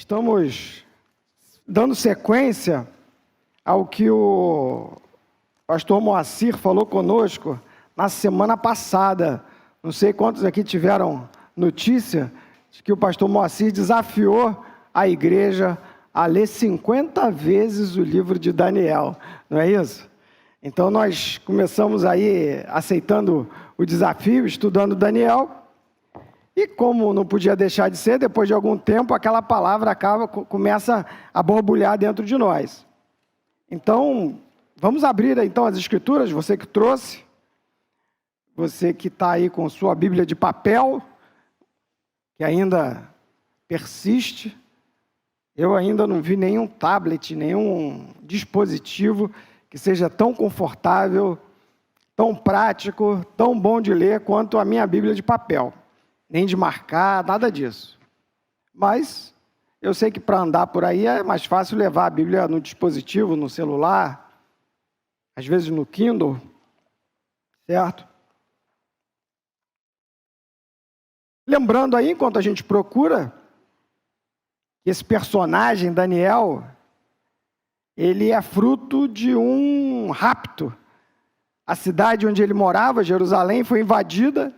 Estamos dando sequência ao que o pastor Moacir falou conosco na semana passada. Não sei quantos aqui tiveram notícia de que o pastor Moacir desafiou a igreja a ler 50 vezes o livro de Daniel, não é isso? Então nós começamos aí aceitando o desafio, estudando Daniel. E como não podia deixar de ser, depois de algum tempo, aquela palavra começa a borbulhar dentro de nós. Então, vamos abrir então as Escrituras, você que trouxe, você que está aí com sua Bíblia de papel, que ainda persiste. Eu ainda não vi nenhum tablet, nenhum dispositivo que seja tão confortável, tão prático, tão bom de ler quanto a minha Bíblia de papel. Nem de marcar, nada disso. Mas eu sei que para andar por aí é mais fácil levar a Bíblia no dispositivo, no celular, às vezes no Kindle, certo? Lembrando aí, enquanto a gente procura, que esse personagem, Daniel, ele é fruto de um rapto. A cidade onde ele morava, Jerusalém, foi invadida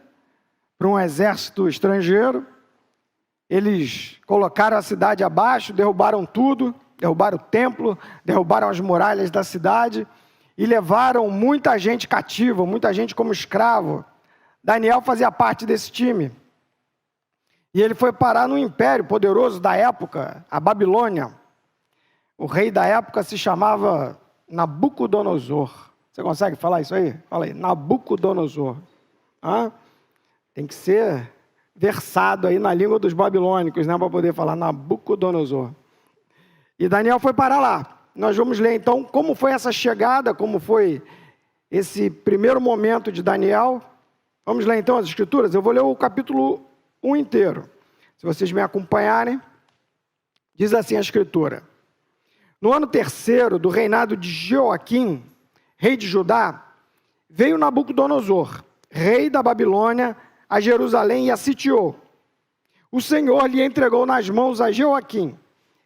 por um exército estrangeiro. Eles colocaram a cidade abaixo, derrubaram tudo, derrubaram o templo, derrubaram as muralhas da cidade e levaram muita gente cativa, muita gente como escravo. Daniel fazia parte desse time. E ele foi parar no império poderoso da época, a Babilônia. O rei da época se chamava Nabucodonosor. Você consegue falar isso aí? Fala aí, Nabucodonosor. Tem que ser versado aí na língua dos babilônicos, né, para poder falar Nabucodonosor. E Daniel foi parar lá. Nós vamos ler então como foi essa chegada, como foi esse primeiro momento de Daniel. Vamos ler então as Escrituras. Eu vou ler o capítulo 1 inteiro. Se vocês me acompanharem, diz assim a Escritura. No ano 3º do reinado de Joaquim, rei de Judá, veio Nabucodonosor, rei da Babilônia, a Jerusalém e a sitiou. O Senhor lhe entregou nas mãos a Joaquim,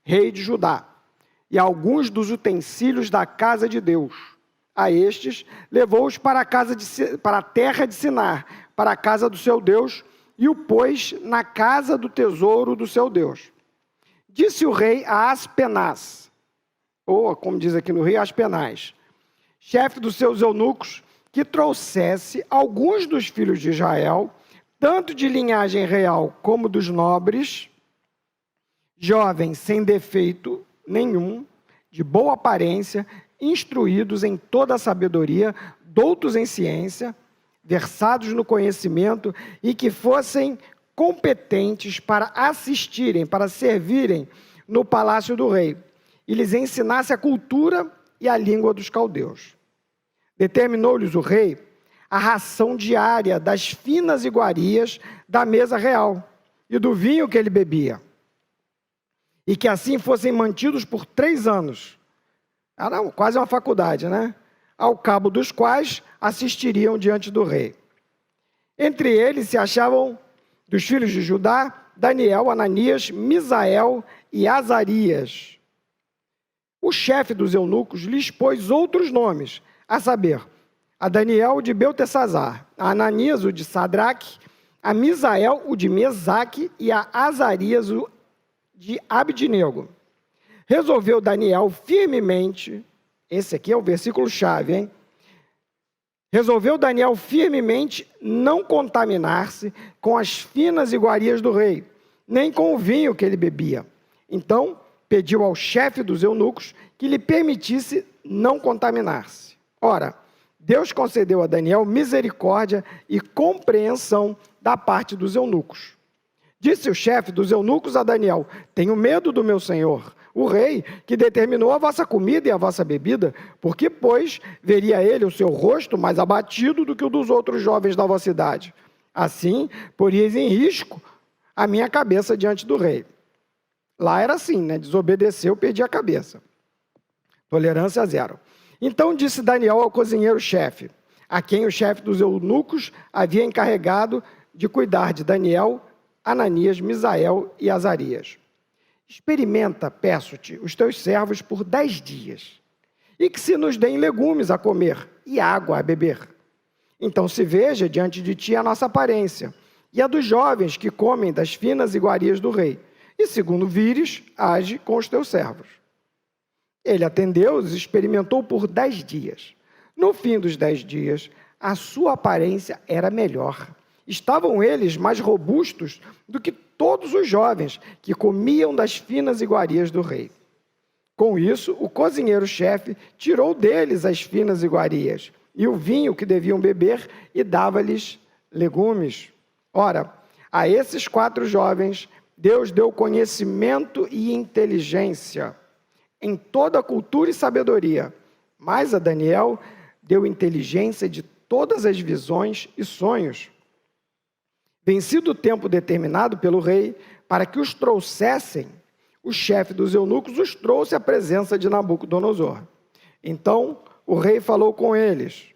rei de Judá, e alguns dos utensílios da casa de Deus. A estes levou-os para a terra de Sinar, para a casa do seu Deus, e o pôs na casa do tesouro do seu Deus. Disse o rei a Aspenaz, ou como diz aqui no Rio, Aspenaz, chefe dos seus eunucos, que trouxesse alguns dos filhos de Israel, tanto de linhagem real como dos nobres, jovens sem defeito nenhum, de boa aparência, instruídos em toda a sabedoria, doutos em ciência, versados no conhecimento e que fossem competentes para assistirem, para servirem no palácio do rei, e lhes ensinasse a cultura e a língua dos caldeus. Determinou-lhes o rei a ração diária das finas iguarias da mesa real e do vinho que ele bebia, e que assim fossem mantidos por 3 anos. Era quase uma faculdade, né? Ao cabo dos quais assistiriam diante do rei. Entre eles se achavam, dos filhos de Judá, Daniel, Ananias, Misael e Azarias. O chefe dos eunucos lhes pôs outros nomes, a saber, a Daniel, o de Beltesazar, a Ananias, o de Sadraque, a Misael, o de Mesaque, e a Azarias, o de Abidnego. Resolveu Daniel firmemente, esse aqui é o versículo-chave, hein? Resolveu Daniel firmemente não contaminar-se com as finas iguarias do rei, nem com o vinho que ele bebia. Então, pediu ao chefe dos eunucos que lhe permitisse não contaminar-se. Ora, Deus concedeu a Daniel misericórdia e compreensão da parte dos eunucos. Disse o chefe dos eunucos a Daniel: tenho medo do meu senhor, o rei, que determinou a vossa comida e a vossa bebida, porque, pois, veria ele o seu rosto mais abatido do que o dos outros jovens da vossa idade. Assim, poríeis em risco a minha cabeça diante do rei. Lá era assim, né? Desobedeceu, perdi a cabeça. Tolerância 0. Então disse Daniel ao cozinheiro-chefe, a quem o chefe dos eunucos havia encarregado de cuidar de Daniel, Ananias, Misael e Azarias: experimenta, peço-te, os teus servos por 10 dias, e que se nos deem legumes a comer e água a beber. Então se veja diante de ti a nossa aparência, e a dos jovens que comem das finas iguarias do rei, e segundo vires, age com os teus servos. Ele atendeu, os experimentou por 10 dias. No fim dos 10 dias, a sua aparência era melhor. Estavam eles mais robustos do que todos os jovens que comiam das finas iguarias do rei. Com isso, o cozinheiro-chefe tirou deles as finas iguarias e o vinho que deviam beber e dava-lhes legumes. Ora, a esses 4 jovens, Deus deu conhecimento e inteligência em toda a cultura e sabedoria, mas a Daniel deu inteligência de todas as visões e sonhos. Vencido o tempo determinado pelo rei para que os trouxessem, o chefe dos eunucos os trouxe à presença de Nabucodonosor. Então o rei falou com eles,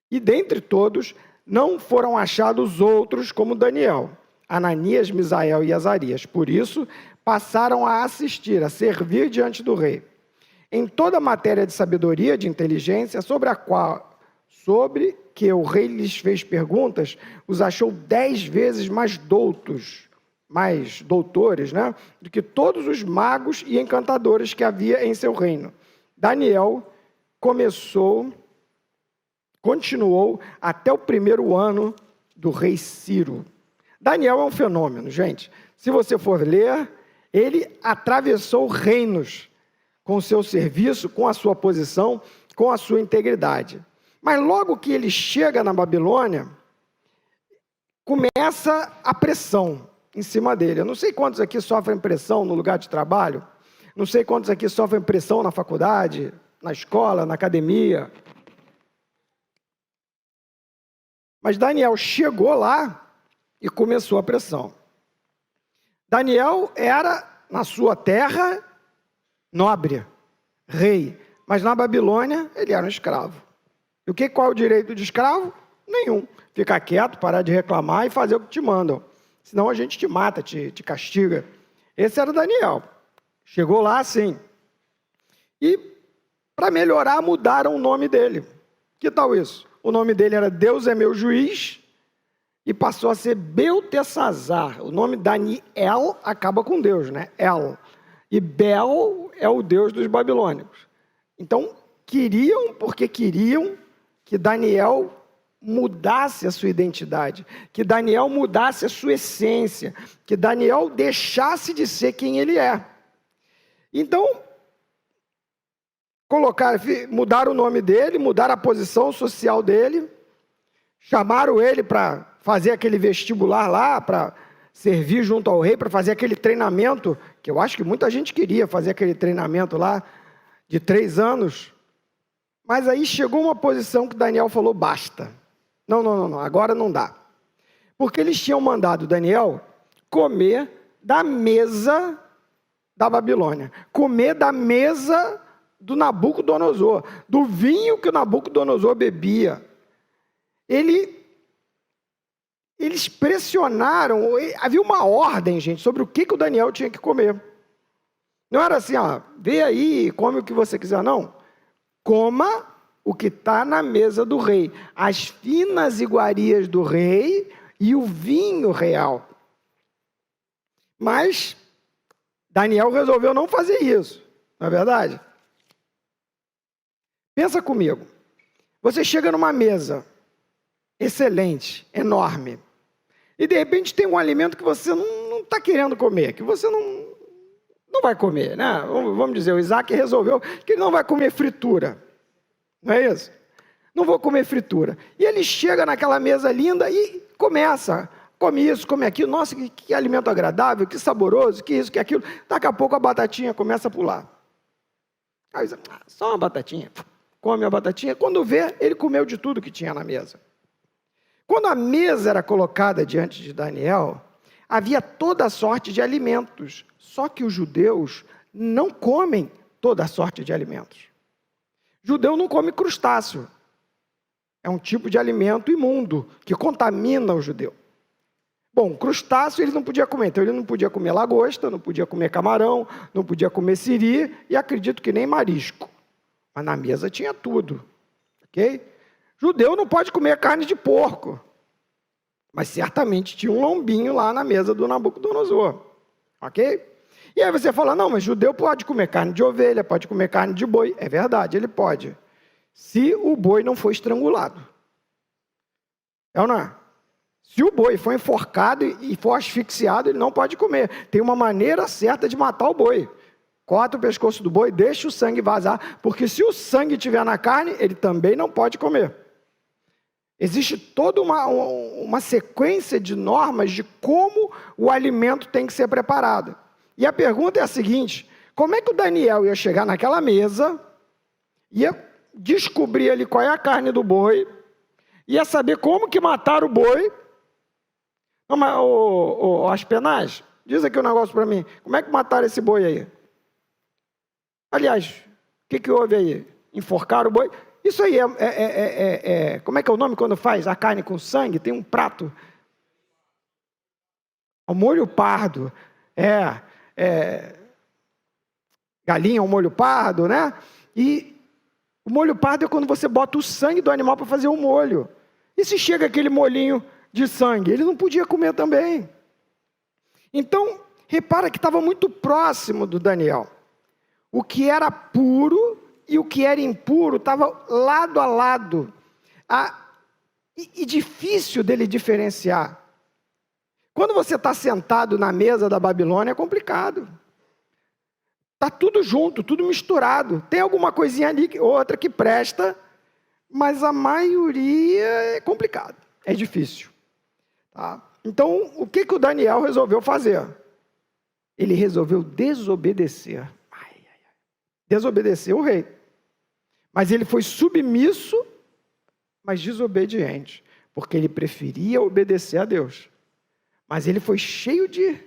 e dentre todos não foram achados outros como Daniel, Ananias, Misael e Azarias. Por isso passaram a assistir, a servir diante do rei. Em toda matéria de sabedoria, de inteligência, sobre que o rei lhes fez perguntas, os achou 10 vezes mais doutores, né, do que todos os magos e encantadores que havia em seu reino. Daniel continuou até o 1º ano do rei Ciro. Daniel é um fenômeno, gente. Se você for ler, ele atravessou reinos com o seu serviço, com a sua posição, com a sua integridade. Mas logo que ele chega na Babilônia, começa a pressão em cima dele. Eu não sei quantos aqui sofrem pressão no lugar de trabalho, não sei quantos aqui sofrem pressão na faculdade, na escola, na academia. Mas Daniel chegou lá e começou a pressão. Daniel era, na sua terra, nobre, rei, mas na Babilônia ele era um escravo. E qual é o direito de escravo? Nenhum. Ficar quieto, parar de reclamar e fazer o que te mandam. Senão a gente te mata, te castiga. Esse era Daniel. Chegou lá assim. E, para melhorar, mudaram o nome dele. Que tal isso? O nome dele era Deus é meu juiz e passou a ser Beltesazar. O nome Daniel acaba com Deus, né? El. E Bel é o Deus dos babilônicos. Então, queriam que Daniel mudasse a sua identidade, que Daniel mudasse a sua essência, que Daniel deixasse de ser quem ele é. Então, mudaram o nome dele, mudaram a posição social dele, chamaram ele para fazer aquele vestibular lá, para servir junto ao rei, para fazer aquele treinamento, que eu acho que muita gente queria fazer aquele treinamento lá, de 3 anos. Mas aí chegou uma posição que Daniel falou, basta. Não, agora não dá. Porque eles tinham mandado Daniel comer da mesa da Babilônia, comer da mesa do Nabucodonosor, do vinho que o Nabucodonosor bebia. Eles pressionaram, havia uma ordem, gente, sobre o que o Daniel tinha que comer. Não era assim, vê aí e come o que você quiser, não. Coma o que está na mesa do rei, as finas iguarias do rei e o vinho real. Mas Daniel resolveu não fazer isso, não é verdade? Pensa comigo, você chega numa mesa excelente, enorme, e de repente tem um alimento que você não está querendo comer, que você não vai comer, né? Vamos dizer, o Isaac resolveu que ele não vai comer fritura. Não é isso? Não vou comer fritura. E ele chega naquela mesa linda e começa. Come isso, come aquilo. Nossa, que alimento agradável, que saboroso, que isso, que aquilo. Daqui a pouco a batatinha começa a pular. Aí, só uma batatinha. Come a batatinha. Quando vê, ele comeu de tudo que tinha na mesa. Quando a mesa era colocada diante de Daniel, havia toda sorte de alimentos. Só que os judeus não comem toda sorte de alimentos. Judeu não come crustáceo. É um tipo de alimento imundo, que contamina o judeu. Bom, crustáceo ele não podia comer, então ele não podia comer lagosta, não podia comer camarão, não podia comer siri e acredito que nem marisco. Mas na mesa tinha tudo, ok? Judeu não pode comer carne de porco, mas certamente tinha um lombinho lá na mesa do Nabucodonosor, ok? E aí você fala, não, mas judeu pode comer carne de ovelha, pode comer carne de boi. É verdade, ele pode, se o boi não for estrangulado. É ou não é? Se o boi for enforcado e for asfixiado, ele não pode comer. Tem uma maneira certa de matar o boi. Corta o pescoço do boi, deixa o sangue vazar, porque se o sangue estiver na carne, ele também não pode comer. Existe toda uma sequência de normas de como o alimento tem que ser preparado. E a pergunta é a seguinte, como é que o Daniel ia chegar naquela mesa, ia descobrir ali qual é a carne do boi, ia saber como que mataram o boi. Não, mas, Aspenaz, diz aqui um negócio para mim. Como é que mataram esse boi aí? Aliás, o que houve aí? Enforcaram o boi? Isso aí como é que é o nome quando faz a carne com sangue? Tem um prato. O molho pardo. Galinha ao molho pardo, né? E o molho pardo é quando você bota o sangue do animal para fazer o molho. E se chega aquele molhinho de sangue? Ele não podia comer também. Então, repara que estava muito próximo do Daniel. O que era puro e o que era impuro estava lado a lado. E difícil dele diferenciar. Quando você está sentado na mesa da Babilônia, é complicado. Está tudo junto, tudo misturado. Tem alguma coisinha ali, outra que presta, mas a maioria é complicado, é difícil. Tá? Então, o que o Daniel resolveu fazer? Ele resolveu desobedecer. Desobedecer o rei. Mas ele foi submisso, mas desobediente, porque ele preferia obedecer a Deus. Mas ele foi cheio de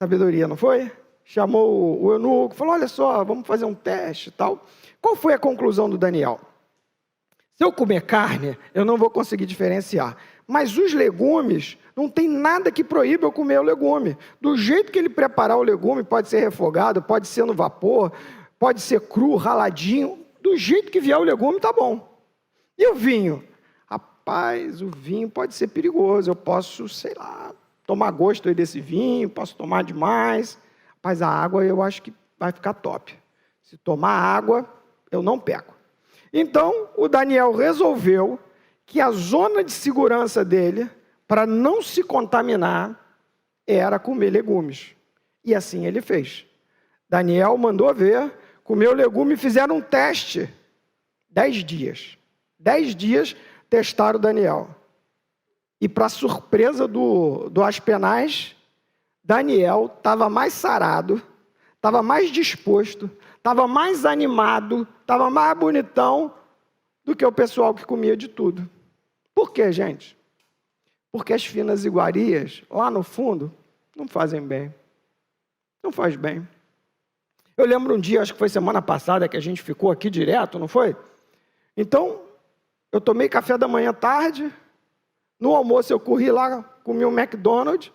sabedoria, não foi? Chamou o eunuco, falou, olha só, vamos fazer um teste e tal. Qual foi a conclusão do Daniel? Se eu comer carne, eu não vou conseguir diferenciar. Mas os legumes, não tem nada que proíba eu comer o legume. Do jeito que ele preparar o legume, pode ser refogado, pode ser no vapor, pode ser cru, raladinho. Do jeito que vier o legume, tá bom. E o vinho? Rapaz, o vinho pode ser perigoso. Eu posso, sei lá, tomar gosto aí desse vinho, posso tomar demais. Mas a água eu acho que vai ficar top. Se tomar água, eu não pego. Então, o Daniel resolveu que a zona de segurança dele, para não se contaminar, era comer legumes. E assim ele fez. Daniel mandou ver, comeu legume e fizeram um teste. 10 dias. 10 dias testaram Daniel. E para surpresa do Aspenaz, Daniel estava mais sarado, estava mais disposto, estava mais animado, estava mais bonitão do que o pessoal que comia de tudo. Por quê, gente? Porque as finas iguarias, lá no fundo, não fazem bem. Não faz bem. Eu lembro um dia, acho que foi semana passada, que a gente ficou aqui direto, não foi? Então, eu tomei café da manhã tarde, no almoço eu corri lá, comi um McDonald's,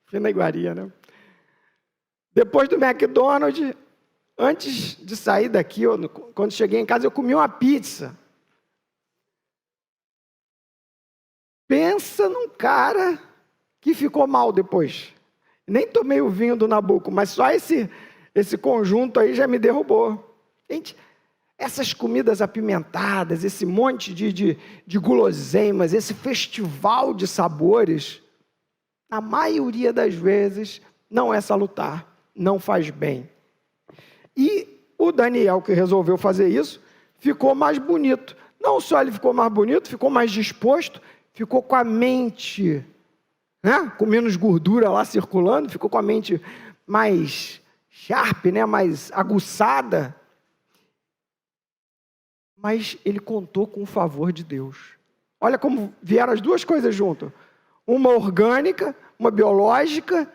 fina iguaria, né? Depois do McDonald's, antes de sair daqui, quando cheguei em casa, eu comi uma pizza. Pensa num cara que ficou mal depois. Nem tomei o vinho do Nabuco, mas só esse conjunto aí já me derrubou. Gente, essas comidas apimentadas, esse monte de guloseimas, esse festival de sabores, na maioria das vezes, não é salutar, não faz bem. E o Daniel, que resolveu fazer isso, ficou mais bonito. Não só ele ficou mais bonito, ficou mais disposto, ficou com a mente, né, com menos gordura lá circulando, ficou com a mente mais sharp, né, mais aguçada. Mas ele contou com o favor de Deus. Olha como vieram as duas coisas juntas. Uma orgânica, uma biológica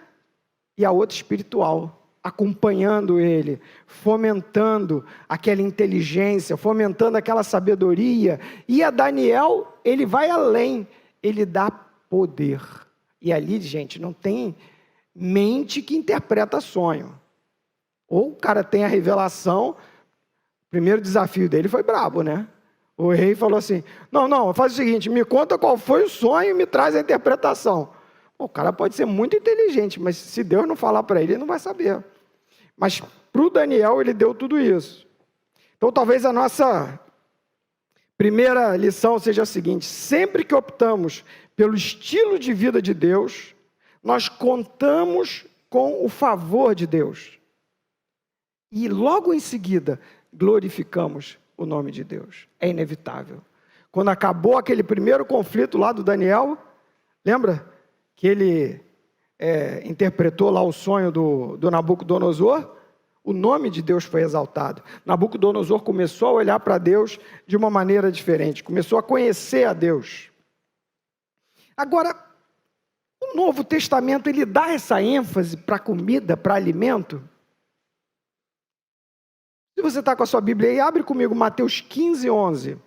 e a outra espiritual, acompanhando ele, fomentando aquela inteligência, fomentando aquela sabedoria. E a Daniel, ele vai além, ele dá poder. E ali, gente, não tem mente que interpreta sonho. Ou o cara tem a revelação, o primeiro desafio dele foi brabo, né? O rei falou assim, não, faz o seguinte, me conta qual foi o sonho e me traz a interpretação. O cara pode ser muito inteligente, mas se Deus não falar para ele, ele não vai saber. Mas para o Daniel, ele deu tudo isso. Então, talvez a nossa primeira lição seja a seguinte: sempre que optamos pelo estilo de vida de Deus, nós contamos com o favor de Deus. E logo em seguida, glorificamos o nome de Deus. É inevitável. Quando acabou aquele primeiro conflito lá do Daniel, lembra que ele interpretou lá o sonho do Nabucodonosor? O nome de Deus foi exaltado. Nabucodonosor começou a olhar para Deus de uma maneira diferente, começou a conhecer a Deus. Agora, o Novo Testamento, ele dá essa ênfase para comida, para alimento. Se você está com a sua Bíblia aí, abre comigo Mateus 15, 11.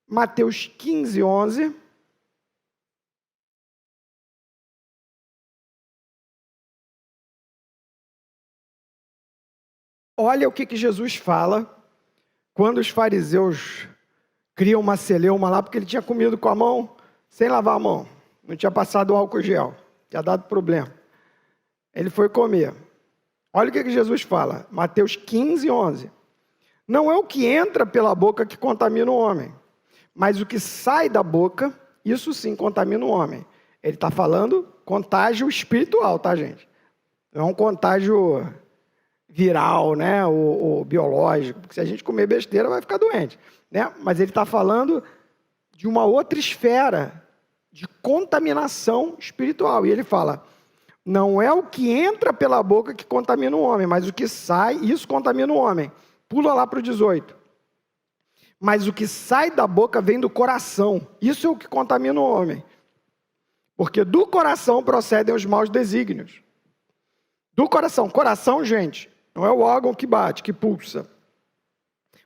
Mateus 15, 11. Olha o que Jesus fala quando os fariseus criam uma celeuma lá, porque ele tinha comido com a mão sem lavar a mão. Não tinha passado o álcool gel. Tinha dado problema. Ele foi comer. Olha o que Jesus fala. Mateus 15, 11. Não é o que entra pela boca que contamina o homem, mas o que sai da boca, isso sim contamina o homem. Ele está falando contágio espiritual, tá, gente? Não é um contágio viral, né, ou biológico, porque se a gente comer besteira vai ficar doente, né? Mas ele está falando de uma outra esfera de contaminação espiritual. E ele fala, não é o que entra pela boca que contamina o homem, mas o que sai, isso contamina o homem. Pula lá para o 18. Mas o que sai da boca vem do coração. Isso é o que contamina o homem. Porque do coração procedem os maus desígnios. Do coração. Coração, gente, não é o órgão que bate, que pulsa.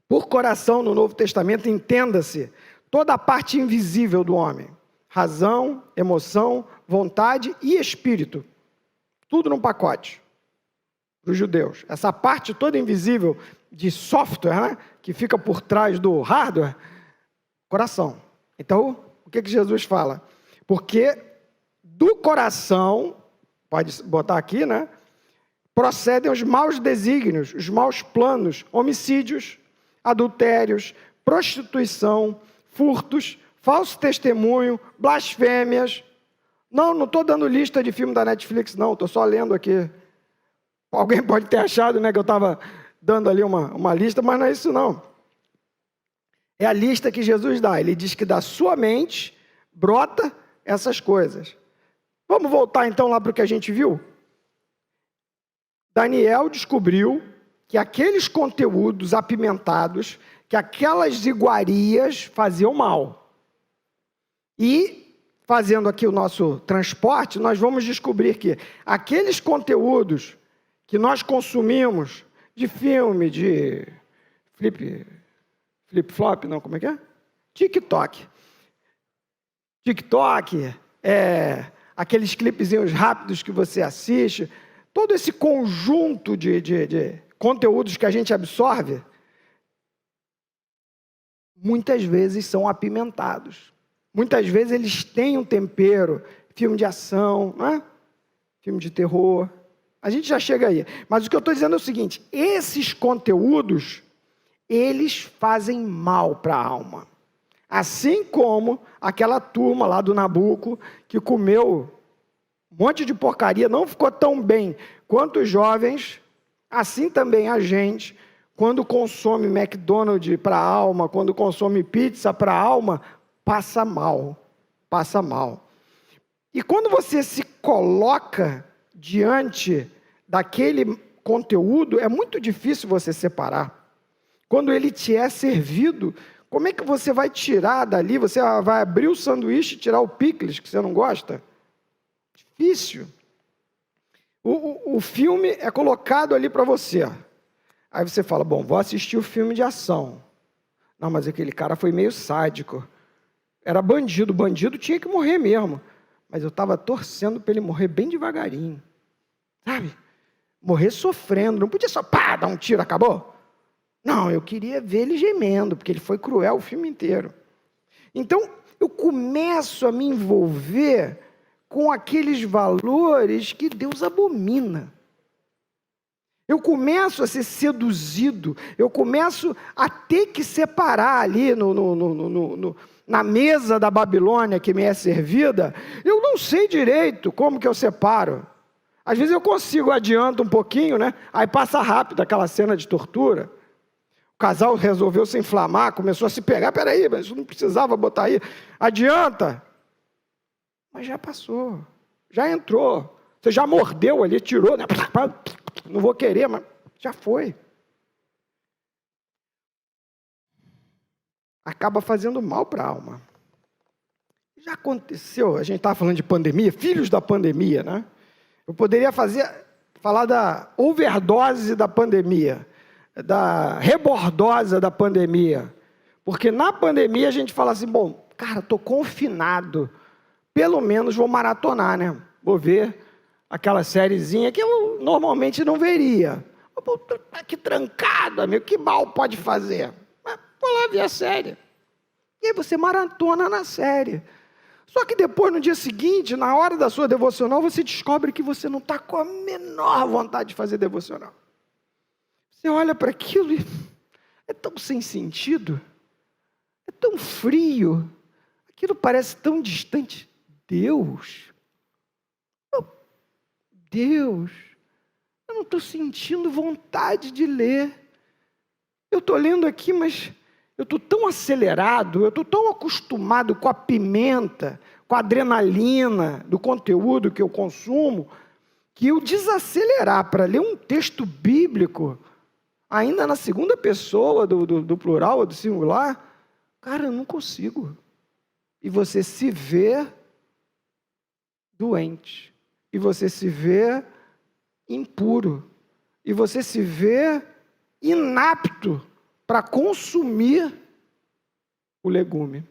Por coração, no Novo Testamento, entenda-se toda a parte invisível do homem. Razão, emoção, vontade e espírito. Tudo num pacote. Para os judeus. Essa parte toda invisível de software, né, que fica por trás do hardware, coração. Então, o que Jesus fala? Porque do coração, pode botar aqui, né, procedem os maus desígnios, os maus planos, homicídios, adultérios, prostituição, furtos, falso testemunho, blasfêmias. Não estou dando lista de filme da Netflix, não, estou só lendo aqui. Alguém pode ter achado, né, que eu estava dando ali uma lista, mas não é isso não. É a lista que Jesus dá. Ele diz que da sua mente brota essas coisas. Vamos voltar então lá para o que a gente viu? Daniel descobriu que aqueles conteúdos apimentados, que aquelas iguarias faziam mal. E, fazendo aqui o nosso transporte, nós vamos descobrir que aqueles conteúdos que nós consumimos de filme, de flip-flop, não, como é que é? TikTok. TikTok, aqueles clipezinhos rápidos que você assiste, todo esse conjunto de conteúdos que a gente absorve, muitas vezes são apimentados. Muitas vezes eles têm um tempero, filme de ação, não é? Filme de terror. A gente já chega aí. Mas o que eu estou dizendo é o seguinte, esses conteúdos, eles fazem mal para a alma. Assim como aquela turma lá do Nabuco, que comeu um monte de porcaria, não ficou tão bem quanto os jovens, assim também a gente, quando consome McDonald's para a alma, quando consome pizza para a alma, passa mal, passa mal. E quando você se coloca diante daquele conteúdo, é muito difícil você separar. Quando ele te é servido, como é que você vai tirar dali? Você vai abrir o sanduíche e tirar o picles que você não gosta? Difícil. O filme é colocado ali para você. Aí você fala, bom, vou assistir o filme de ação. Não, mas aquele cara foi meio sádico. Era bandido, bandido tinha que morrer mesmo. mas eu estava torcendo para ele morrer bem devagarinho, sabe? Morrer sofrendo, não podia só pá, dar um tiro, acabou. Não, eu queria ver ele gemendo, porque ele foi cruel o filme inteiro. Então, eu começo a me envolver com aqueles valores que Deus abomina. Eu começo a ser seduzido, eu começo a ter que separar ali na mesa da Babilônia que me é servida. Eu não sei direito como que eu separo. Às vezes eu consigo, adianto um pouquinho, né? Aí passa rápido aquela cena de tortura. O casal resolveu se inflamar, começou a se pegar. Peraí, mas isso não precisava botar aí. Adianta. Mas já passou, já entrou. Você já mordeu ali, tirou, né? Não vou querer, mas já foi. Acaba fazendo mal para a alma. Já aconteceu, a gente estava falando de pandemia, filhos da pandemia, né? Eu poderia falar da overdose da pandemia, da rebordose da pandemia. Porque na pandemia a gente fala assim, bom, cara, estou confinado, pelo menos vou maratonar, né? Vou ver aquela sériezinha que eu normalmente não veria. Estou aqui trancado, amigo, que mal pode fazer? Mas vou lá ver a série. E aí você maratona na série. Só que depois, no dia seguinte, na hora da sua devocional, você descobre que você não está com a menor vontade de fazer devocional. Você olha para aquilo e é tão sem sentido, é tão frio, aquilo parece tão distante. Deus, eu não estou sentindo vontade de ler. Eu estou lendo aqui, mas eu estou tão acelerado, eu estou tão acostumado com a pimenta, com a adrenalina do conteúdo que eu consumo, que eu desacelerar para ler um texto bíblico, ainda na segunda pessoa do plural ou do singular, cara, eu não consigo. E você se vê doente. E você se vê impuro. E você se vê inapto para consumir o legume,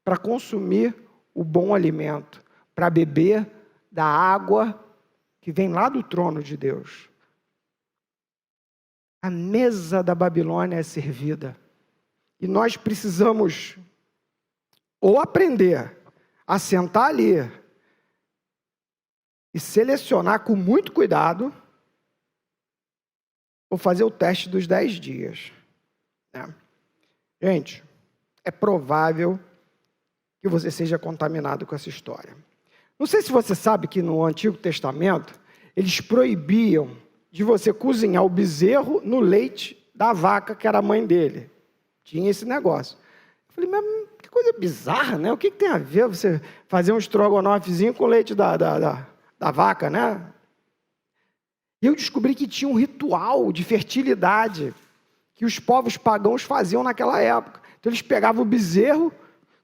para consumir o bom alimento, para beber da água que vem lá do trono de Deus. A mesa da Babilônia é servida. E nós precisamos ou aprender a sentar ali e selecionar com muito cuidado, ou fazer o teste dos 10 dias. Né? Gente, é provável que você seja contaminado com essa história. Não sei se você sabe que no Antigo Testamento, eles proibiam de você cozinhar o bezerro no leite da vaca, que era a mãe dele. Tinha esse negócio. Eu falei, mas que coisa bizarra, né? O que tem a ver você fazer um estrogonofezinho com leite da vaca, né? E eu descobri que tinha um ritual de fertilidade que os povos pagãos faziam naquela época. Então eles pegavam o bezerro,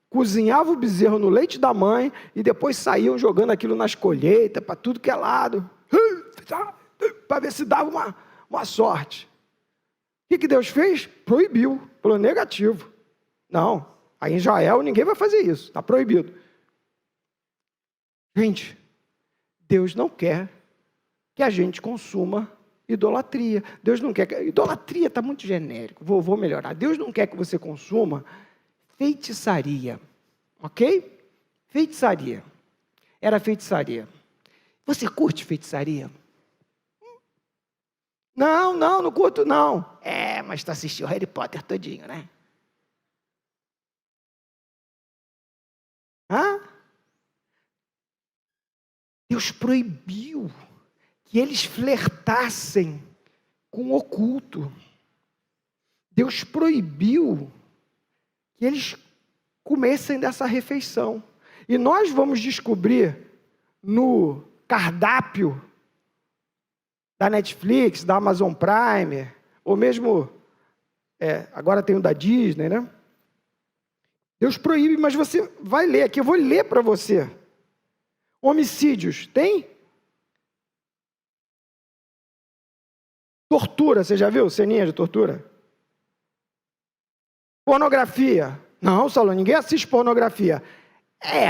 cozinhavam o bezerro no leite da mãe e depois saíam jogando aquilo nas colheitas, para tudo que é lado, para ver se dava uma sorte. O que Deus fez? Proibiu, falou negativo. Não, aí em Israel ninguém vai fazer isso, está proibido. Gente, Deus não quer que a gente consuma idolatria. Deus não quer que... Idolatria está muito genérico, vou melhorar. Deus não quer que você consuma feitiçaria, ok? Feitiçaria. Era feitiçaria. Você curte feitiçaria? Não curto não. Mas tu assistiu Harry Potter todinho, né? Deus proibiu que eles flertassem com o oculto. Deus proibiu que eles comessem dessa refeição. E nós vamos descobrir no cardápio da Netflix, da Amazon Prime, ou mesmo, agora tem o da Disney, né? Deus proíbe, mas você vai ler aqui, eu vou ler para você. Homicídios, tem? Tortura, você já viu ceninha de tortura? Pornografia. Não, Saulo, ninguém assiste pornografia.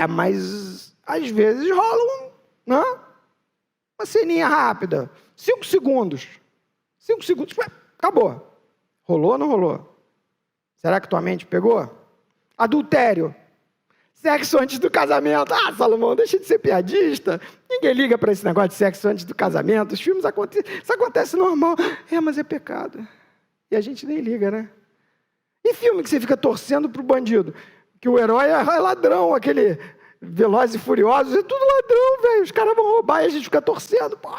Mas às vezes rola uma ceninha rápida, 5 segundos. 5 segundos, acabou. Rolou ou não rolou? Será que tua mente pegou? Adultério. Sexo antes do casamento. Ah, Salomão, deixa de ser piadista. Ninguém liga para esse negócio de sexo antes do casamento. Os filmes acontecem, isso acontece normal. Mas é pecado. E a gente nem liga, né? E filme que você fica torcendo pro bandido? Que o herói é ladrão, aquele Velozes e Furiosos, é tudo ladrão, velho. Os caras vão roubar e a gente fica torcendo. Pô,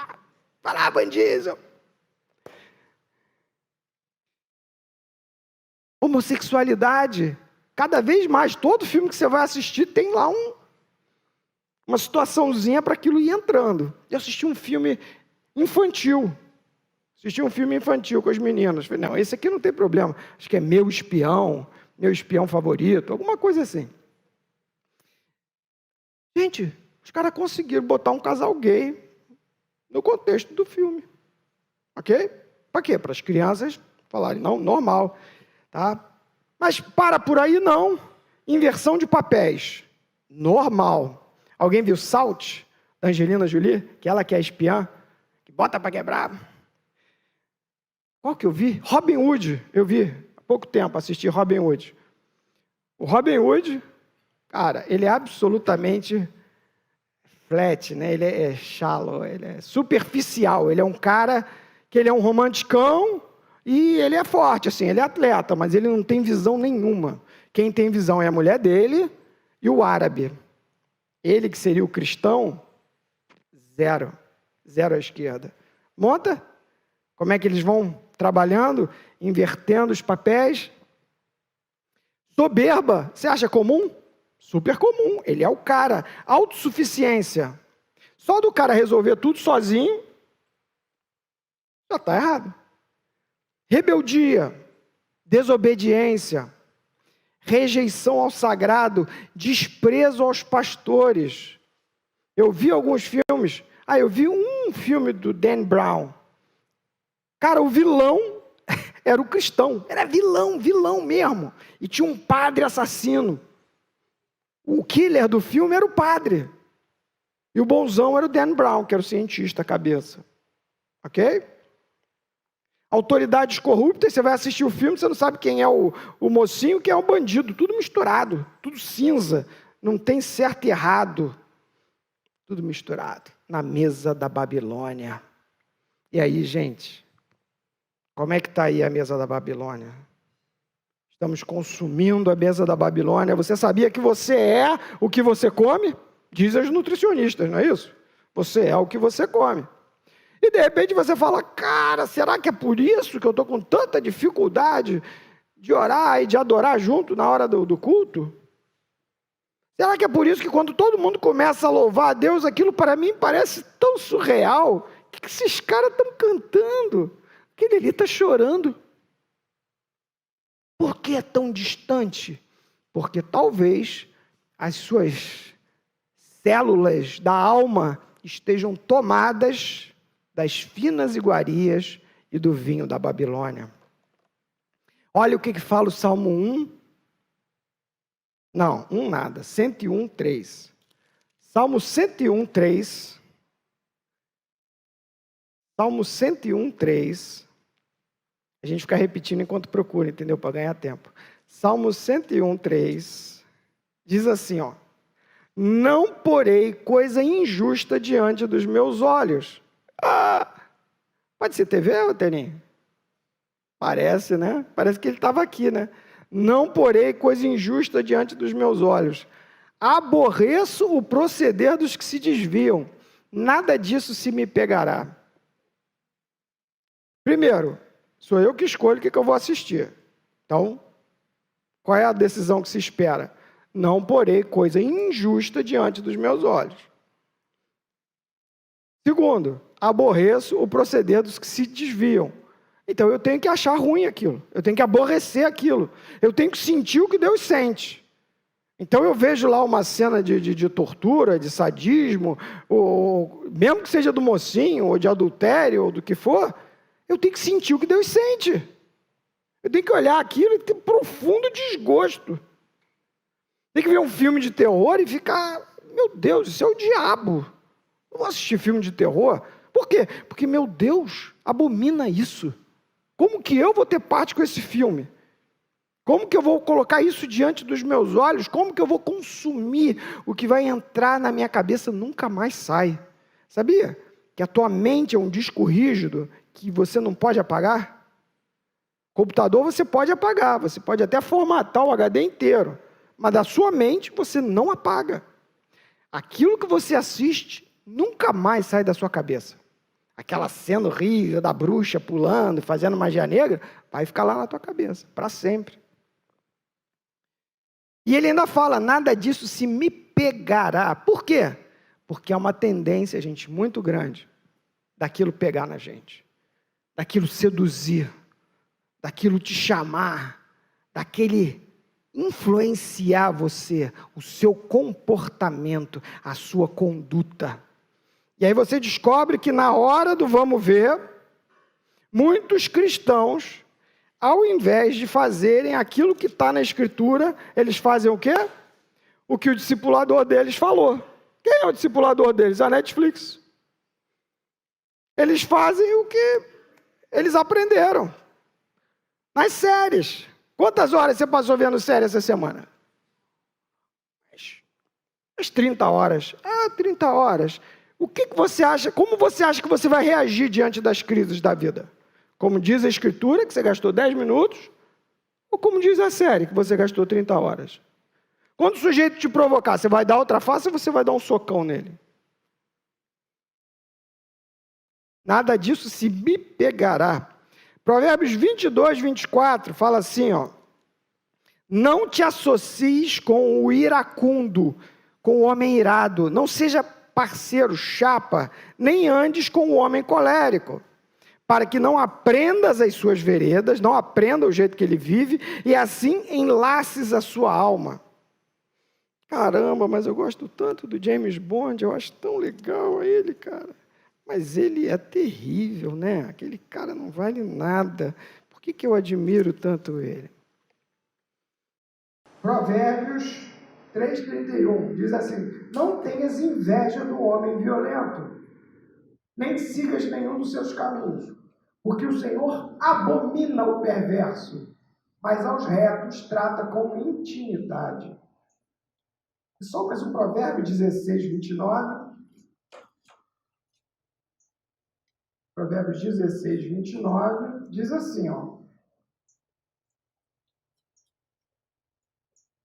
vai lá, bandido. Homossexualidade. Cada vez mais, todo filme que você vai assistir tem lá uma situaçãozinha para aquilo ir entrando. Eu assisti um filme infantil. Com os meninos. Falei, não, esse aqui não tem problema. Acho que é Meu Espião Favorito, alguma coisa assim. Gente, os caras conseguiram botar um casal gay no contexto do filme. Ok? Para quê? Para as crianças falarem, não, normal. Tá? Mas para por aí não. Inversão de papéis. Normal. Alguém viu Salt, da Angelina Jolie? Que ela que é espiã, que bota para quebrar. Qual que eu vi? Robin Hood. Eu vi há pouco tempo, assisti Robin Hood. O Robin Hood, cara, ele é absolutamente flat, né? Ele é shallow, ele é superficial. Ele é um cara que ele é um romanticão e ele é forte, assim, ele é atleta, mas ele não tem visão nenhuma. Quem tem visão é a mulher dele e o árabe. Ele que seria o cristão, zero à esquerda. Monta? Como é que eles vão trabalhando, invertendo os papéis? Soberba, você acha comum? Super comum, ele é o cara. Autossuficiência. Só do cara resolver tudo sozinho, já está errado. Rebeldia, desobediência, rejeição ao sagrado, desprezo aos pastores. Eu vi alguns filmes, eu vi um filme do Dan Brown. Cara, o vilão era o cristão, era vilão mesmo. E tinha um padre assassino. O killer do filme era o padre. E o bonzão era o Dan Brown, que era o cientista, cabeça. Ok? Autoridades corruptas, você vai assistir o filme, você não sabe quem é o mocinho, quem é o bandido. Tudo misturado, tudo cinza. Não tem certo e errado. Tudo misturado. Na mesa da Babilônia. E aí, gente, como é que está aí a mesa da Babilônia? Estamos consumindo a mesa da Babilônia. Você sabia que você é o que você come? Dizem os nutricionistas, não é isso? Você é o que você come. E de repente você fala, cara, será que é por isso que eu estou com tanta dificuldade de orar e de adorar junto na hora do culto? Será que é por isso que quando todo mundo começa a louvar a Deus, aquilo para mim parece tão surreal? O que esses caras estão cantando? Aquele ali está chorando. Por que é tão distante? Porque talvez as suas células da alma estejam tomadas das finas iguarias e do vinho da Babilônia. Olha o que fala o Salmo 1. Não, 1 nada. 101, 3. Salmo 101, 3. Salmo 101, 3. A gente fica repetindo enquanto procura, entendeu? Para ganhar tempo. Salmo 101, 3. Diz assim, ó. Não porei coisa injusta diante dos meus olhos. Pode ser TV, Teninho? Parece, né? Parece que ele estava aqui, né? Não porei coisa injusta diante dos meus olhos. Aborreço o proceder dos que se desviam. Nada disso se me pegará. Primeiro, sou eu que escolho o que eu vou assistir. Então, qual é a decisão que se espera? Não porei coisa injusta diante dos meus olhos. Segundo, aborreço o proceder dos que se desviam. Então, eu tenho que achar ruim aquilo. Eu tenho que aborrecer aquilo. Eu tenho que sentir o que Deus sente. Então, eu vejo lá uma cena de tortura, de sadismo, ou mesmo que seja do mocinho, ou de adultério, ou do que for, eu tenho que sentir o que Deus sente. Eu tenho que olhar aquilo e ter profundo desgosto. Tem que ver um filme de terror e ficar meu Deus, isso é o diabo. Não vou assistir filme de terror. Por quê? Porque, meu Deus, abomina isso. Como que eu vou ter parte com esse filme? Como que eu vou colocar isso diante dos meus olhos? Como que eu vou consumir o que vai entrar na minha cabeça? Nunca mais sai. Sabia que a tua mente é um disco rígido que você não pode apagar? Computador você pode apagar, você pode até formatar o HD inteiro, mas da sua mente você não apaga. Aquilo que você assiste nunca mais sai da sua cabeça. Aquela cena horrível da bruxa pulando, fazendo magia negra, vai ficar lá na tua cabeça, para sempre. E ele ainda fala, nada disso se me pegará. Por quê? Porque é uma tendência, gente, muito grande, daquilo pegar na gente, daquilo seduzir, daquilo te chamar, daquele influenciar você, o seu comportamento, a sua conduta. E aí você descobre que na hora do vamos ver, muitos cristãos, ao invés de fazerem aquilo que está na Escritura, eles fazem o quê? O que o discipulador deles falou. Quem é o discipulador deles? A Netflix. Eles fazem o que eles aprenderam. Nas séries. Quantas horas você passou vendo série essa semana? As 30 horas. 30 horas. O que você acha? Como você acha que você vai reagir diante das crises da vida? Como diz a Escritura, que você gastou 10 minutos, ou como diz a série, que você gastou 30 horas? Quando o sujeito te provocar, você vai dar outra face ou você vai dar um socão nele? Nada disso se me pegará. Provérbios 22, 24, fala assim, ó. Não te associes com o iracundo, com o homem irado. Não seja parceiro, chapa, nem andes com o homem colérico, para que não aprendas as suas veredas, não aprenda o jeito que ele vive, e assim enlaces a sua alma. Caramba, mas eu gosto tanto do James Bond, eu acho tão legal ele, cara. Mas ele é terrível, né? Aquele cara não vale nada. Por que eu admiro tanto ele? Provérbios 3,31 diz assim: não tenhas inveja do homem violento, nem sigas nenhum dos seus caminhos, porque o Senhor abomina o perverso, mas aos retos trata com intimidade. E só mais um provérbio 16, 29. Provérbios 16, 29, diz assim, ó.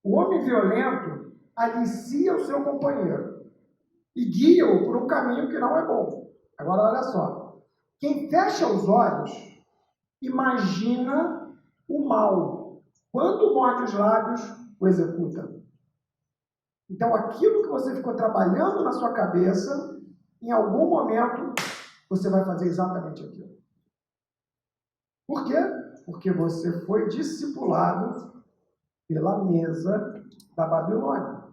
O homem violento alicia o seu companheiro e guia-o por um caminho que não é bom. Agora, olha só. Quem fecha os olhos imagina o mal. Quando morde os lábios, o executa. Então, aquilo que você ficou trabalhando na sua cabeça, em algum momento, você vai fazer exatamente aquilo. Por quê? Porque você foi discipulado pela mesa da Babilônia.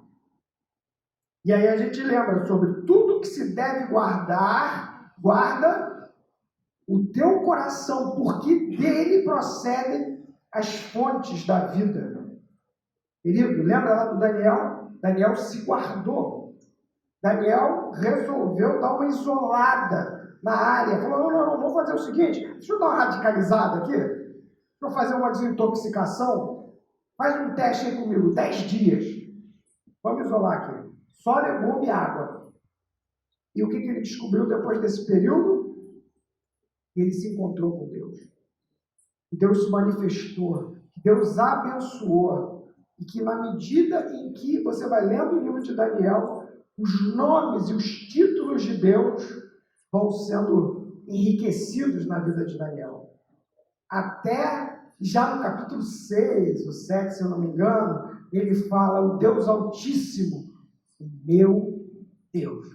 E aí a gente lembra sobre tudo que se deve guardar, guarda o teu coração, porque dele procedem as fontes da vida. Querido, lembra lá do Daniel? Daniel se guardou. Daniel resolveu dar uma isolada na área. Falou, não, vamos fazer o seguinte, deixa eu dar uma radicalizada aqui. Deixa eu fazer uma desintoxicação. Faz um teste aí comigo, 10 dias. Vamos isolar aqui. Só legume e água. E o que ele descobriu depois desse período? Ele se encontrou com Deus. Deus se manifestou. Deus abençoou. E que na medida em que você vai lendo o livro de Daniel, os nomes e os títulos de Deus vão sendo enriquecidos na vida de Daniel. Até já no capítulo 6, ou 7, se eu não me engano, ele fala o Deus Altíssimo, o meu Deus.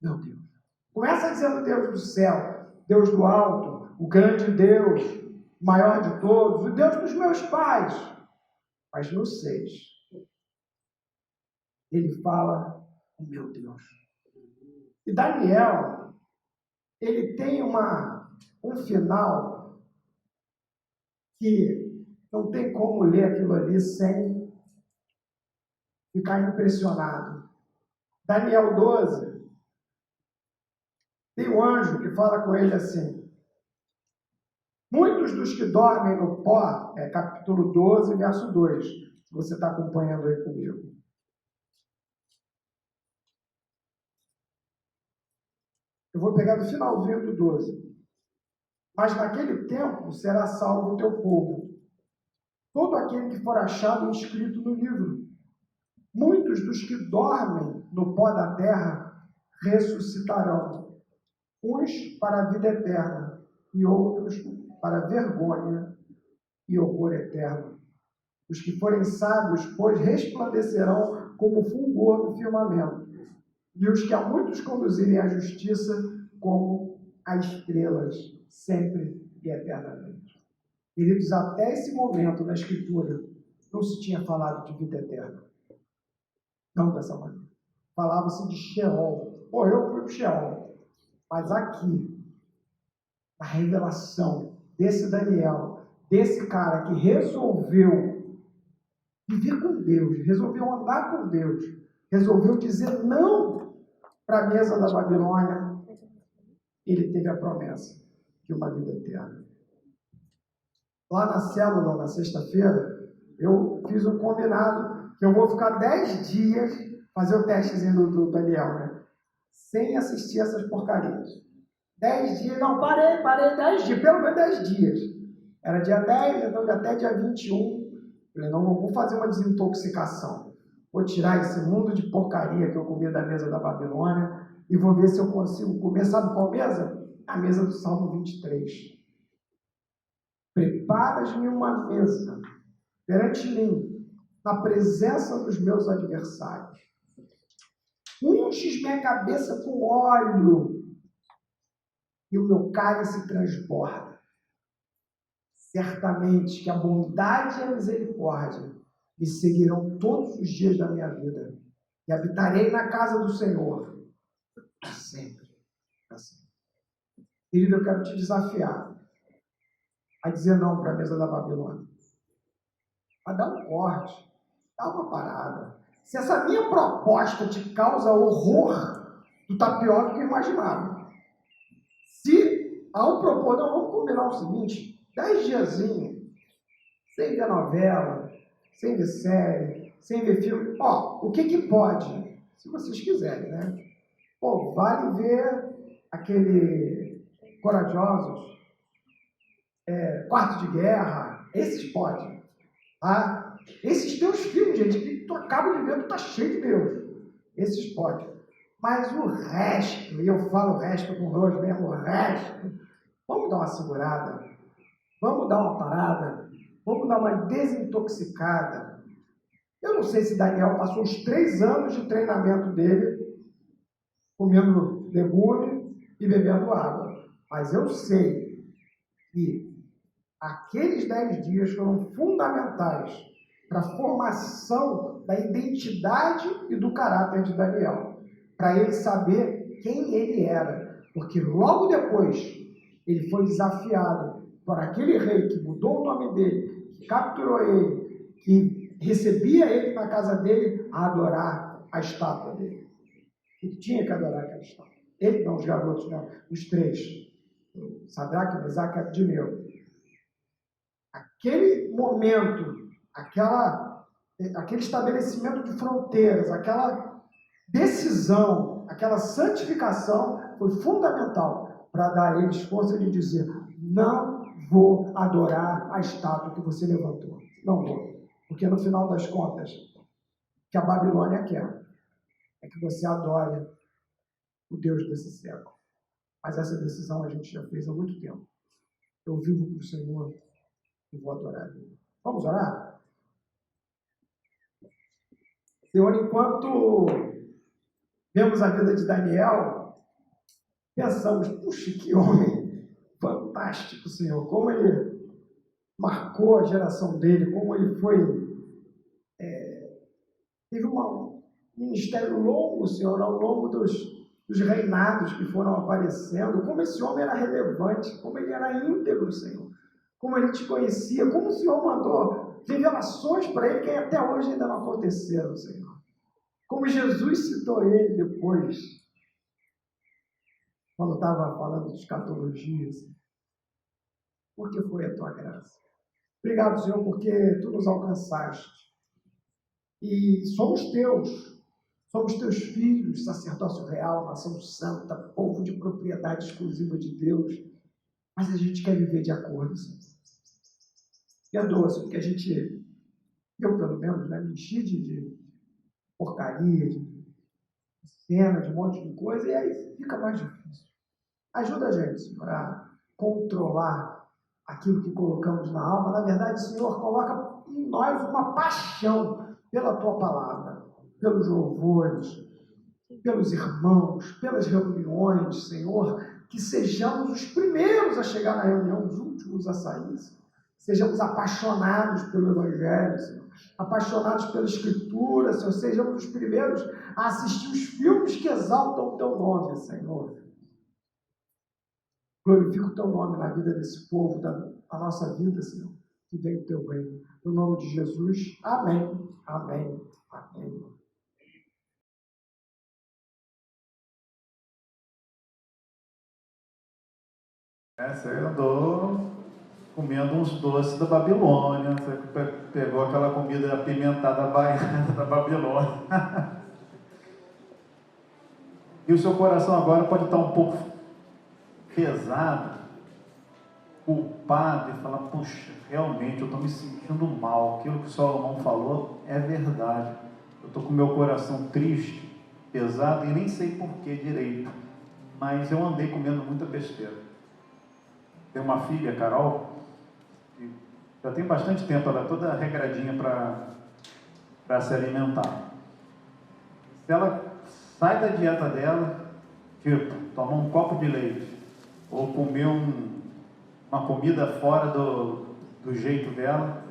Meu Deus. Começa dizendo Deus do céu, Deus do alto, o grande Deus, o maior de todos, o Deus dos meus pais. Mas no 6, ele fala o meu Deus. E Daniel, ele tem um final que não tem como ler aquilo ali sem ficar impressionado. Daniel 12, tem um anjo que fala com ele assim: muitos dos que dormem no pó, capítulo 12, verso 2, se você está acompanhando aí comigo. Eu vou pegar do finalzinho do 12. Mas naquele tempo será salvo o teu povo, todo aquele que for achado inscrito no livro. Muitos dos que dormem no pó da terra ressuscitarão, uns para a vida eterna e outros para a vergonha e horror eterno. Os que forem sábios, pois, resplandecerão como o fulgor do firmamento, e os que a muitos conduzirem à justiça, como as estrelas, sempre e eternamente. Queridos, até esse momento na Escritura, não se tinha falado de vida eterna. Não dessa maneira. Falava-se de Sheol. Pô, eu fui para o Sheol. Mas aqui, a revelação desse Daniel, desse cara que resolveu viver com Deus, resolveu andar com Deus, resolveu dizer não para a mesa da Babilônia, ele teve a promessa de uma vida eterna. Lá na célula, na sexta-feira, eu fiz um combinado que eu vou ficar 10 dias, fazer o testezinho do Daniel, né? Sem assistir essas porcarias. 10 dias, não, parei 10 dias, pelo menos 10 dias. Era dia 10, então até dia 21. Falei, não, vou fazer uma desintoxicação. Vou tirar esse mundo de porcaria que eu comi da mesa da Babilônia e vou ver se eu consigo comer. Sabe qual mesa? A mesa do Salmo 23. Preparas-me uma mesa perante mim, na presença dos meus adversários. Unges minha cabeça com óleo e o meu cálice transborda. Certamente que a bondade e a misericórdia me seguirão todos os dias da minha vida e habitarei na casa do Senhor para sempre. Assim. Querido, eu quero te desafiar a dizer não para a mesa da Babilônia. A dar um corte, dá uma parada. Se essa minha proposta te causa horror, tu tá pior do que eu imaginava. Se, ao propor, não, vamos combinar o seguinte, 10 diazinhos, sem ver novela, sem ver série, sem ver filme. Ó, o que pode? Se vocês quiserem, né? Pô, vale ver aquele Corajosos, Quarto de Guerra, esses podem. Tá? Esses teus filmes, gente, que tu acaba de ver, tu tá cheio de Deus. Esses podem. Mas o resto, e eu falo o resto com nojo mesmo, o resto, vamos dar uma segurada, vamos dar uma parada, vamos dar uma desintoxicada. Eu não sei se Daniel passou os 3 anos de treinamento dele comendo legume e bebendo água, mas eu sei que aqueles 10 dias foram fundamentais para a formação da identidade e do caráter de Daniel, para ele saber quem ele era, porque logo depois ele foi desafiado por aquele rei que mudou o nome dele, que capturou ele, que recebia ele na casa dele a adorar a estátua dele. Ele tinha que adorar aquela estátua. Ele não, os garotos, não, os 3, Sadraque, Mesaque e Abednego. Aquele momento, aquele estabelecimento de fronteiras, aquela decisão, aquela santificação foi fundamental para dar a eles força de dizer: não vou adorar a estátua que você levantou. Não vou. Porque no final das contas, o que a Babilônia quer é que você adore o Deus desse século. Mas essa decisão a gente já fez há muito tempo. Eu vivo para o Senhor e vou adorar Ele. Vamos orar? Senhor, enquanto vemos a vida de Daniel, pensamos, puxa, que homem fantástico, Senhor, como ele marcou a geração dele, como ele teve um ministério longo, Senhor, ao longo dos reinados que foram aparecendo, como esse homem era relevante, como ele era íntegro, Senhor, como ele te conhecia, como o Senhor mandou revelações para ele que até hoje ainda não aconteceram, Senhor. Como Jesus citou ele depois, quando estava falando de escatologias, porque foi a tua graça. Obrigado, Senhor, porque tu nos alcançaste. E somos teus filhos, sacerdócio real, nação santa, povo de propriedade exclusiva de Deus. Mas a gente quer viver de acordo, Senhor. Perdoa, Senhor, porque eu pelo menos, me enchi de porcaria, de cena, de um monte de coisa, e aí fica mais difícil. Ajuda a gente, Senhor, a controlar aquilo que colocamos na alma. Na verdade, Senhor, coloca em nós uma paixão pela Tua palavra, pelos louvores, pelos irmãos, pelas reuniões, Senhor, que sejamos os primeiros a chegar na reunião, os últimos a sair, Senhor. Sejamos apaixonados pelo Evangelho, Senhor, apaixonados pela Escritura, Senhor, sejamos os primeiros a assistir os filmes que exaltam o Teu nome, Senhor. Glorifica o Teu nome na vida desse povo, da nossa vida, Senhor, que vem o Teu reino. No nome de Jesus, amém, amém, amém. Você andou comendo uns doces da Babilônia, você pegou aquela comida apimentada baiana da Babilônia. E o seu coração agora pode estar um pouco pesado, culpado, e falar, puxa, realmente eu estou me sentindo mal, aquilo que o Salomão falou é verdade, eu estou com o meu coração triste, pesado, e nem sei por que direito, mas eu andei comendo muita besteira. Tem uma filha, Carol, que já tem bastante tempo, ela é toda regradinha para se alimentar. Se ela sai da dieta dela, tipo, tomar um copo de leite, ou comer uma comida fora do jeito dela,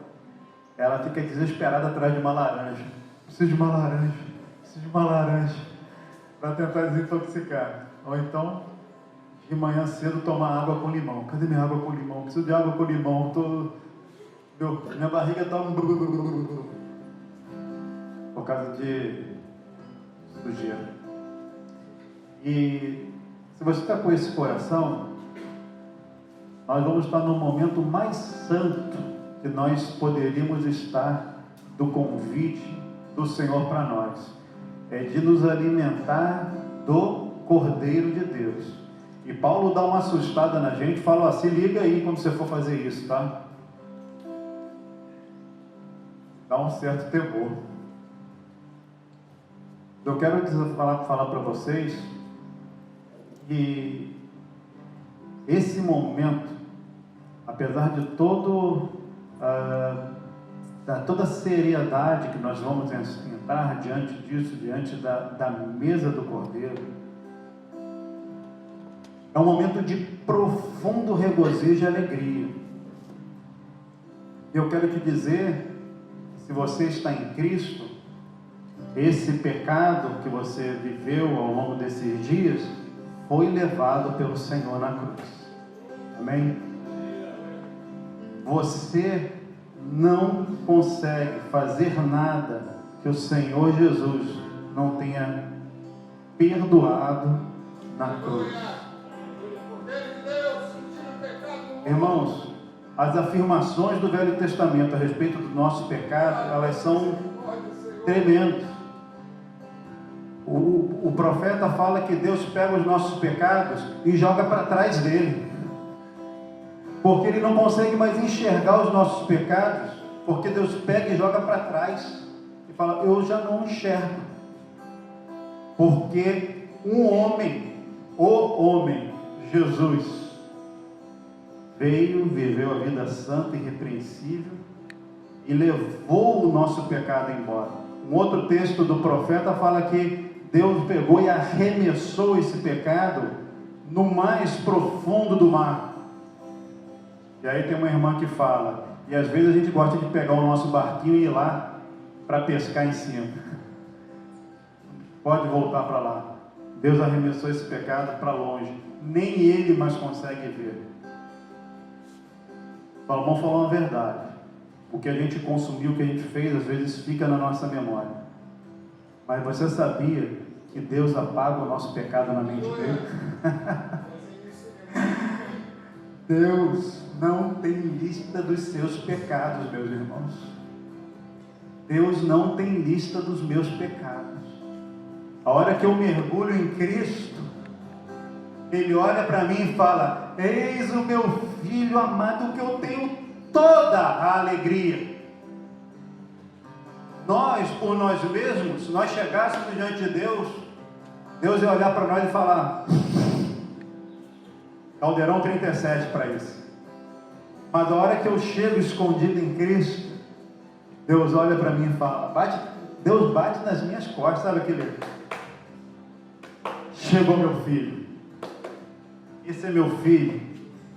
ela fica desesperada atrás de uma laranja. Preciso de uma laranja, para tentar desintoxicar. Ou então, de manhã cedo, tomar água com limão. Cadê minha água com limão? Preciso de água com limão. Minha barriga está por causa de sujeira. E se você está com esse coração, nós vamos estar no momento mais santo que nós poderíamos estar do convite do Senhor para nós. É de nos alimentar do Cordeiro de Deus. E Paulo dá uma assustada na gente, fala assim, liga aí quando você for fazer isso, tá? Dá um certo temor. Eu quero falar para vocês que esse momento, apesar de toda a seriedade que nós vamos entrar diante disso, diante da mesa do Cordeiro, é um momento de profundo regozijo e alegria. Eu quero te dizer, se você está em Cristo, esse pecado que você viveu ao longo desses dias, foi levado pelo Senhor na cruz. Amém? Você não consegue fazer nada que o Senhor Jesus não tenha perdoado na cruz. Irmãos, as afirmações do Velho Testamento a respeito do nosso pecado, elas são tremendas. O profeta fala que Deus pega os nossos pecados e joga para trás dele, porque ele não consegue mais enxergar os nossos pecados, porque Deus pega e joga para trás e fala, eu já não enxergo, porque o homem, Jesus, veio, viveu a vida santa e irrepreensível e levou o nosso pecado embora. Um outro texto do profeta fala que Deus pegou e arremessou esse pecado no mais profundo do mar. E aí tem uma irmã que fala, e às vezes a gente gosta de pegar o nosso barquinho e ir lá para pescar em cima. Pode voltar para lá. Deus arremessou esse pecado para longe. Nem ele mais consegue ver. Salomão falou uma verdade. O que a gente consumiu, o que a gente fez, às vezes fica na nossa memória. Mas você sabia que Deus apaga o nosso pecado na mente dele? Deus não tem lista dos seus pecados, meus irmãos. Deus não tem lista dos meus pecados. A hora que eu mergulho em Cristo, Ele olha para mim e fala: eis o meu filho amado, que eu tenho toda a alegria. Nós, por nós mesmos, se nós chegássemos diante de Deus, Deus ia olhar para nós e falar: Caldeirão 37 para isso. Mas a hora que eu chego escondido em Cristo, Deus olha para mim e fala, Deus bate nas minhas costas, sabe aquele? Chegou meu filho. Esse é meu filho,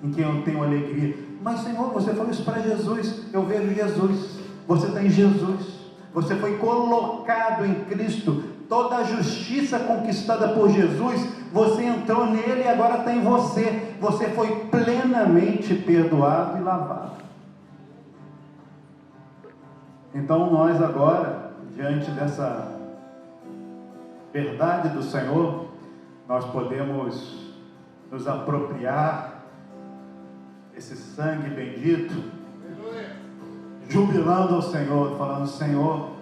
em quem eu tenho alegria. Mas Senhor, você falou isso para Jesus. Eu vejo Jesus. Você está em Jesus. Você foi colocado em Cristo. Toda a justiça conquistada por Jesus, você entrou nele e agora está em você. Você foi plenamente perdoado e lavado. Então nós agora, diante dessa verdade do Senhor, nós podemos nos apropriar desse sangue bendito, jubilando ao Senhor, falando: Senhor,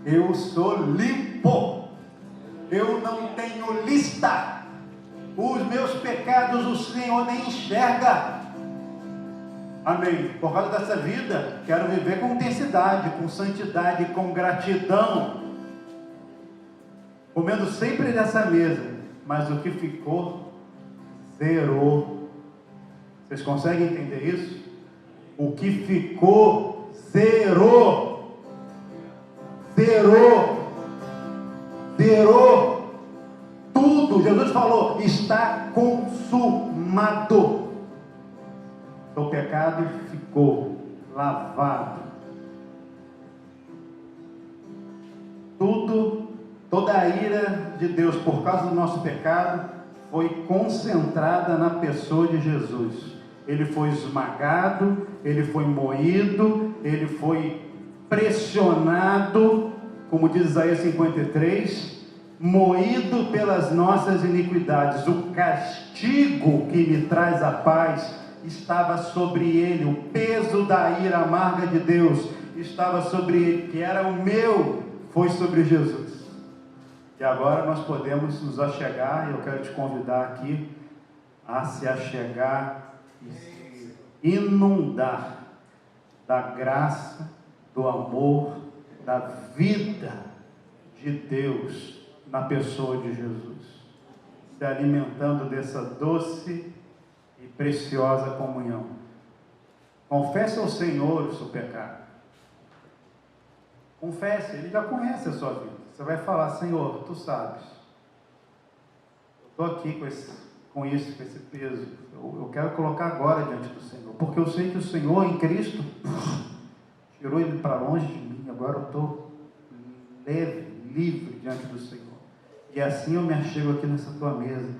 eu sou limpo, eu não tenho lista, os meus pecados o Senhor nem enxerga. Amém. Por causa dessa vida, quero viver com intensidade, com santidade, com gratidão, comendo sempre dessa mesa, mas o que ficou, zerou. Vocês conseguem entender isso? O que ficou, zerou. Zerou. Zerou. Tudo. Jesus falou: está consumado. O pecado ficou lavado. Toda a ira de Deus por causa do nosso pecado foi concentrada na pessoa de Jesus. Ele foi esmagado, ele foi moído, ele foi pressionado, como diz Isaías 53, moído pelas nossas iniquidades. O castigo que me traz a paz estava sobre ele, o peso da ira amarga de Deus estava sobre ele, que era o meu, foi sobre Jesus. E agora nós podemos nos achegar, e eu quero te convidar aqui a se achegar e se inundar da graça, do amor, da vida de Deus na pessoa de Jesus, se alimentando dessa doce e preciosa comunhão. Confesse ao Senhor o seu pecado. Confesse, Ele já conhece a sua vida. Você vai falar: Senhor, Tu sabes, eu estou aqui com esse peso, eu quero colocar agora diante do Senhor, porque eu sei que o Senhor em Cristo tirou ele para longe de mim. Agora eu estou leve, livre diante do Senhor, e assim eu me achego aqui nessa Tua mesa,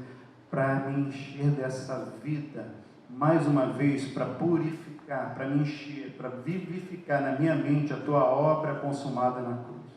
para me encher dessa vida, mais uma vez, para purificar, para me encher, para vivificar na minha mente a Tua obra consumada na cruz.